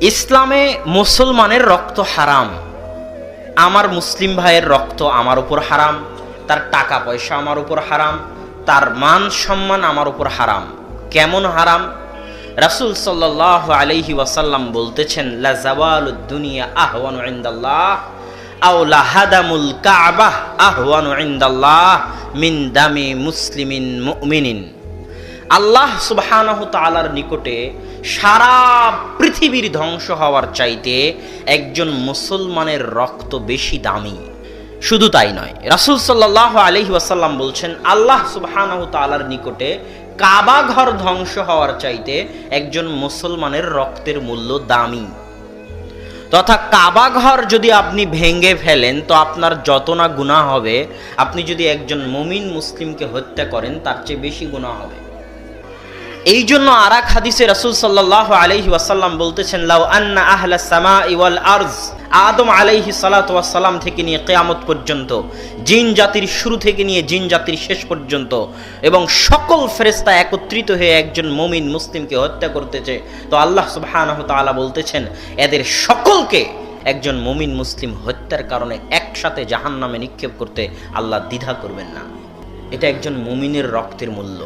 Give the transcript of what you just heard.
ইসলামে মুসলমানের রক্ত হারাম। আমার মুসলিম ভাইয়ের রক্ত আমার উপর হারাম, তার টাকা পয়সা আমার উপর হারাম, তার মান সম্মান আমার উপর হারাম। কেমন হারাম? রাসূল সাল্লাল্লাহু আলাইহি ওয়াসাল্লাম বলতেছেন, লা জাওয়ালুদ দুনিয়া আহওয়ানু ইনদাল্লাহ আও লা হাদামুল কাবাহ আহওয়ানু ইনদাল্লাহ মিন দামি মুসলিমিন মুমিনিন। আল্লাহ সুবহানাহু তাআলার নিকটে সারা পৃথিবীর ধ্বংস হওয়ার চাইতে একজন মুসলমানের রক্ত বেশি দামি। শুধু তাই নয়, রাসূল সাল্লাল্লাহু আলাইহি ওয়াসাল্লাম বলছেন, আল্লাহ সুবহানাহু তাআলার নিকটে কাবা ঘর ধ্বংস হওয়ার চাইতে একজন মুসলমানের রক্তের মূল্য দামি। তথা কাবা ঘর যদি আপনি ভেঙে ফেলেন তো আপনার যত না গুনাহ হবে, আপনি যদি একজন মুমিন মুসলিমকে হত্যা করেন তার চেয়ে বেশি গুনাহ হবে। এই জন্য আর এক হাদিসে রাসূল সাল্লাল্লাহু আলাইহি ওয়াসাল্লাম বলতেছেন, লাউ আন্না আহলাস সামাই ওয়াল আরজ, আদম আলাইহিস সালাতু ওয়াস সালাম থেকে নিয়ে কিয়ামত পর্যন্ত, জিন জাতির শুরু থেকে নিয়ে জিন জাতির শেষ পর্যন্ত এবং সকল ফেরেশতা একত্রিত হয়ে একজন মুমিন মুসলিমকে হত্যা করতেছে, তো আল্লাহ সুবহানাহু তাআলা বলতেছেন এদের সকলকে একজন মুমিন মুসলিম হত্যার কারণে একসাথে জাহান্নামে নিক্ষেপ করতে আল্লাহ দ্বিধা করবেন না। এটা একজন মুমিনের রক্তের মূল্য।